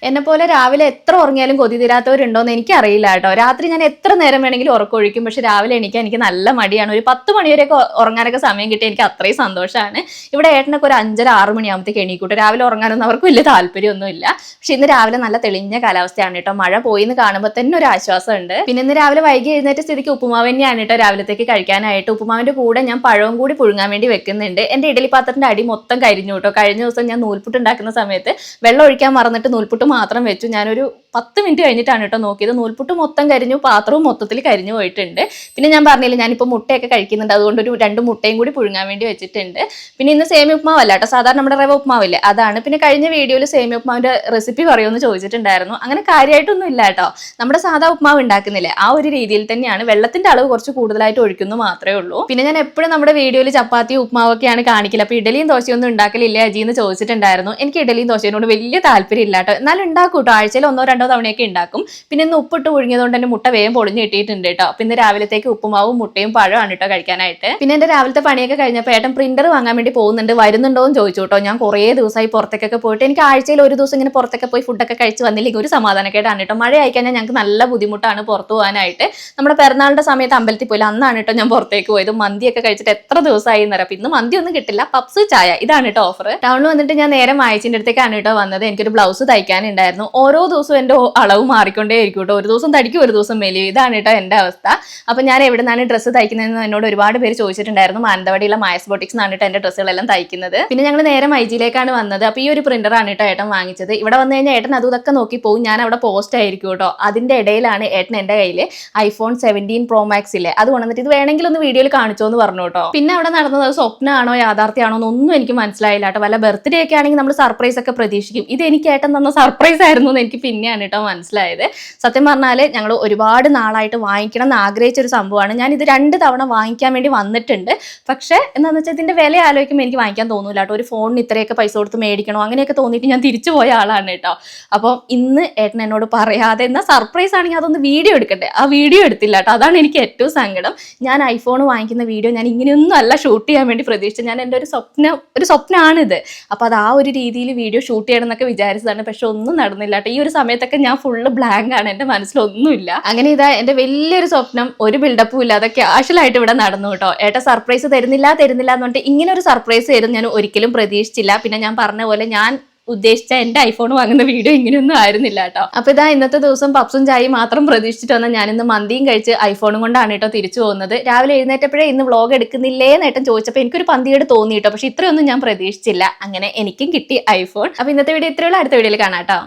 എന്നെ പോലെ രാവിലെ എത്ര ഉറങ്ങിയാലും കൊതി തീരാത്തവരുണ്ടോന്ന് എനിക്കറിയില്ല കേട്ടോ. രാത്രി ഞാൻ എത്ര നേരം വേണമെങ്കിലും ഉറക്കമൊഴിക്കും, പക്ഷെ രാവിലെ എണീക്കാൻ എനിക്ക് നല്ല മടിയാണ്. ഒരു 10 മണി വരെയൊക്കെ ഉറങ്ങാനൊക്കെ സമയം കിട്ടി എനിക്ക് അത്രയും സന്തോഷമാണ്. ഇവിടെ ഏട്ടനൊക്കെ ഒരു 5:30 6 മണിയാകുമ്പോഴത്തേക്ക് എണീക്കൂട്ടോ. രാവിലെ ഉറങ്ങാനൊന്നും അവർക്ക് വലിയ താല്പര്യമൊന്നുമില്ല. പക്ഷെ ഇന്ന് രാവിലെ നല്ല തെളിഞ്ഞ കാലാവസ്ഥയാണ് കേട്ടോ. മഴ പോയി എന്ന് കാണുമ്പോൾ തന്നെ ഒരു ആശ്വാസമുണ്ട്. പിന്നെ ഇന്ന് രാവിലെ വൈകി എഴുന്നേറ്റ സ്ഥിതിക്ക് ഉപ്പുമാവ് തന്നെയാണ് കേട്ടോ രാവിലത്തേക്ക് കഴിക്കാനായിട്ട്. ഉപ്പുമാവിന്റെ കൂടെ ഞാൻ പഴവും കൂടി പുഴുങ്ങാൻ വേണ്ടി വെക്കുന്നുണ്ട്. എന്റെ ഇഡലി പാത്രത്തിന്റെ അടി മൊത്തം കരിഞ്ഞു കേട്ടോ. കഴിഞ്ഞ ദിവസം ഞാൻ നൂൽപുട്ട് ഉണ്ടാക്കുന്ന സമയത്ത് വെള്ളം ഒഴിക്കാൻ മറന്നിട്ട് നൂൽപുട്ട് മാത്രം വെച്ചു. ഞാനൊരു 10 മിനിറ്റ് കഴിഞ്ഞിട്ടാണ് കേട്ടോ നോക്കിയത്. നൂൽപുട്ട് മൊത്തം കരിഞ്ഞു, പാത്രവും മൊത്തത്തിൽ കരിഞ്ഞു പോയിട്ടുണ്ട്. പിന്നെ ഞാൻ പറഞ്ഞില്ല ഞാനിപ്പോൾ മുട്ടയൊക്കെ കഴിക്കുന്നുണ്ട്, അതുകൊണ്ട് ഒരു 2 മുട്ടയും കൂടി പുഴുങ്ങാൻ വേണ്ടി വെച്ചിട്ടുണ്ട്. പിന്നെ ഇന്ന് സേമിയ ഉപ്മാവല്ല കേട്ടോ, സാധാരണ നമ്മുടെ റവ ഉപ്മാവില്ലേ അതാണ്. പിന്നെ കഴിഞ്ഞ വീഡിയോയിൽ സേമിയ ഉപ്മാവിന്റെ റെസിപ്പി പറയുമെന്ന് ചോദിച്ചിട്ടുണ്ടായിരുന്നു. അങ്ങനെ കാര്യമായിട്ടൊന്നും ഇല്ല കേട്ടോ. നമ്മുടെ സാധാ ഉപ്മാവ് ഉണ്ടാക്കുന്നില്ലേ ആ ഒരു രീതിയിൽ തന്നെയാണ്. വെള്ളത്തിന്റെ അളവ് കുറച്ച് കൂടുതലായിട്ട് ഒഴിക്കുന്നു മാത്രമേ ഉള്ളൂ. പിന്നെ ഞാൻ എപ്പോഴും നമ്മുടെ വീഡിയോയിൽ ചപ്പാത്തി ഉപ്മാവൊക്കെയാണ് കാണിക്കില്ല. അപ്പോൾ ഇഡലിയും ദോശയൊന്നും ഉണ്ടാക്കലില്ല അജി എന്ന് ചോദിച്ചിട്ടുണ്ടായിരുന്നു. എനിക്ക് ഇഡലിയും ദോശയോട് വലിയ താല്പര്യം ഇല്ല കേട്ടോ. എന്നാലും ഉണ്ടാക്കും കേട്ടോ, ആഴ്ചയിൽ 1 2 തവണയൊക്കെ ഉണ്ടാക്കും. പിന്നെ ഇന്ന് ഉപ്പിട്ട് പുഴുങ്ങിയതുകൊണ്ട് തന്നെ മുട്ട വേഗം പൊളിഞ്ഞ് കിട്ടിയിട്ടുണ്ട് കേട്ടോ. പിന്നെ രാവിലത്തേക്ക് ഉപ്പുമാവും മുട്ടയും പഴമാണ് കേട്ടോ കഴിക്കാനായിട്ട്. പിന്നെ എന്റെ രാവിലത്തെ പണിയൊക്കെ കഴിഞ്ഞപ്പോൾ ഏട്ടൻ പ്രിന്റർ വാങ്ങാൻ വേണ്ടി പോകുന്നുണ്ട്, വരുന്നുണ്ടോ എന്ന് ചോദിച്ചു കേട്ടോ. ഞാൻ കുറേ ദിവസമായി പുറത്തേക്കൊക്കെ പോയിട്ട്, എനിക്ക് ആഴ്ചയിൽ ഒരു ദിവസം ഇങ്ങനെ പുറത്തൊക്കെ പോയി ഫുഡൊക്കെ കഴിച്ച് വന്നില്ലെങ്കിൽ ഒരു സമാധാനക്കേടാണ് കേട്ടോ. മഴ ആയിക്കഴിഞ്ഞാൽ ഞങ്ങൾക്ക് നല്ല ബുദ്ധിമുട്ടാണ് പുറത്തു പോകാനായിട്ട്. നമ്മുടെ പിറന്നാളിന്റെ സമയത്ത് അമ്പലത്തിൽ പോയില്ല, അന്നാണ് കേട്ടോ ഞാൻ പുറത്തേക്ക് പോയത്. മന്തിയൊക്കെ കഴിച്ചിട്ട് എത്ര ദിവസമായി എന്നറിയാം. അപ്പം ഇന്ന് മന്തി ഒന്നും കിട്ടില്ല, പപ്സ് ചായ ഇതാണ് കേട്ടോ ഓഫർ. ടൗണിൽ വന്നിട്ട് ഞാൻ നേരെ വായിച്ചിന്റെ അടുത്തേക്കാണ് കേട്ടോ വന്നത്. എനിക്കൊരു ബ്ലൗസ് തയ്ക്കാനുണ്ടായിരുന്നു. ഓരോ ദിവസവും എന്റെ അളവ് മാറിക്കൊണ്ടേ ഇരിക്കും കേട്ടോ. ഒരു ദിവസം തടിക്കും, ഒരു ദിവസം മെലിയും. ഇതാണ് കേട്ടോ എന്റെ അവസ്ഥ. അപ്പൊ ഞാൻ എവിടെ നിന്നാണ് ഡ്രസ്സ് തയ്ക്കുന്നതെന്ന് എന്നോട് ഒരുപാട് പേര് ചോദിച്ചിട്ടുണ്ടായിരുന്നു. മാനന്തവാടിയുള്ള മായസ് ബോട്ടിക്സ് ആണ് കേട്ടോ എന്റെ ഡ്രസ്സുകളെല്ലാം തയ്ക്കുന്നത്. പിന്നെ ഞങ്ങൾ നേരെ മൈജിയിലേക്കാണ് വന്നത്. അപ്പൊ ഈ ഒരു പ്രിന്ററാണ് കേട്ടോ ഏട്ടൻ വാങ്ങിച്ചത്. ഇവിടെ വന്നു കഴിഞ്ഞാൽ ഏട്ടൻ അതൊക്കെ നോക്കി പോകും, ഞാൻ അവിടെ പോസ്റ്റ് ആയിരിക്കും കേട്ടോ. അതിന്റെ ഇടയിലാണ് ഏട്ടൻ എന്റെ കയ്യിൽ iPhone 17 Pro Max ഇല്ലേ അത് കൊണ്ടുവന്നിട്ട് ഇത് വേണമെങ്കിൽ ഒന്ന് വീഡിയോയിൽ കാണിച്ചോ എന്ന് പറഞ്ഞു കേട്ടോ. പിന്നെ അവിടെ നടന്നത് സ്വപ്നമാണോ യാഥാർത്ഥ്യമാണോ എന്നൊന്നും എനിക്ക് മനസ്സിലായില്ല കേട്ടോ. വല്ല ബർത്ത്ഡേ ഒക്കെ ആണെങ്കിൽ നമ്മൾ സർപ്രൈസ് ഒക്കെ പ്രതീക്ഷിക്കും. ഇത് എനിക്ക് ഏട്ടൻ തന്ന സർപ്രൈസ് ആയിരുന്നു എന്ന് എനിക്ക് പിന്നെയാണ് കേട്ടോ മനസ്സിലായത്. സത്യം പറഞ്ഞാൽ ഞങ്ങൾ ഒരുപാട് നാളായിട്ട് വാങ്ങിക്കണം എന്ന് ആഗ്രഹിച്ചൊരു സംഭവമാണ്. ഞാൻ ഇത് 2 തവണ വാങ്ങിക്കാൻ വേണ്ടി വന്നിട്ടുണ്ട്. പക്ഷേ എന്താണെന്ന് വെച്ചാൽ ഇതിന്റെ വില ആലോചിക്കുമ്പോൾ എനിക്ക് വാങ്ങിക്കാൻ തോന്നൂല കേട്ടോ. ഒരു ഫോണിന് ഇത്രയൊക്കെ പൈസ കൊടുത്ത് മേടിക്കണോ അങ്ങനെയൊക്കെ തോന്നിയിട്ട് ഞാൻ തിരിച്ചു പോയ ആളാണ് കേട്ടോ. അപ്പം ഇന്ന് ഏട്ടൻ എന്നോട് പറയാതെ എന്നാൽ സർപ്രൈസ് ആണെങ്കിൽ അതൊന്ന് വീഡിയോ എടുക്കട്ടെ, ആ വീഡിയോ എടുത്തില്ല കേട്ടോ. അതാണ് എനിക്ക് ഏറ്റവും സങ്കടം. ഞാൻ ഐഫോൺ വാങ്ങിക്കുന്ന വീഡിയോ ഞാൻ ഇങ്ങനെയൊന്നും അല്ല ഷൂട്ട് ചെയ്യാൻ വേണ്ടി പ്രതീക്ഷിച്ചത്. ഞാൻ എൻ്റെ ഒരു സ്വപ്നമാണിത്. അപ്പോൾ അത് ആ ഒരു രീതിയിൽ വീഡിയോ ഷൂട്ട് ചെയ്യണം എന്നൊക്കെ വിചാരിച്ചതാണ്. പക്ഷെ ഒന്നും നടന്നില്ല കേട്ടോ. ഈ ഒരു സമയത്തൊക്കെ ഞാൻ ഫുള്ള് ബ്ലാങ്ക് ആണ്, എൻ്റെ മനസ്സിലൊന്നുമില്ല. അങ്ങനെ ഇതാ എൻ്റെ വലിയൊരു സ്വപ്നം ഒരു ബിൽഡപ്പും ഇല്ലാതെ ക്യാഷ്വലായിട്ട് ഇവിടെ നടന്നു കേട്ടോ. ഏട്ടൻ സർപ്രൈസ് തരുന്നില്ല എന്ന് പറഞ്ഞിട്ട് ഇങ്ങനെ ഒരു സർപ്രൈസ് തരും ഞാൻ ഒരിക്കലും പ്രതീക്ഷിച്ചില്ല. പിന്നെ ഞാൻ പറഞ്ഞ പോലെ ഞാൻ ഉദ്ദേശിച്ച എന്റെ ഐഫോൺ വാങ്ങുന്ന വീഡിയോ ഇങ്ങനെയൊന്നും ആയിരുന്നില്ല കേട്ടോ. അപ്പൊ ഇതാ ഇന്നത്തെ ദിവസം പപ്സും ചായയും മാത്രം പ്രതീക്ഷിച്ചിട്ട് വന്നാൽ ഞാനിന്ന് മന്തിയും കഴിച്ച് ഐഫോണും കൊണ്ടാണ് കേട്ടോ തിരിച്ചു പോകുന്നത്. രാവിലെ എഴുന്നേറ്റപ്പോഴേ ഇന്ന് വ്ളോഗ് എടുക്കുന്നില്ലേ നേട്ടം ചോദിച്ചപ്പോൾ എനിക്കൊരു പന്തികേട് തോന്നി കേട്ടോ. പക്ഷെ ഇത്രയൊന്നും ഞാൻ പ്രതീക്ഷിച്ചില്ല. അങ്ങനെ എനിക്കും കിട്ടി ഐഫോൺ. അപ്പൊ ഇന്നത്തെ വീഡിയോ ഇത്രയുള്ള, അടുത്ത വീഡിയോയിൽ കാണാം കേട്ടോ.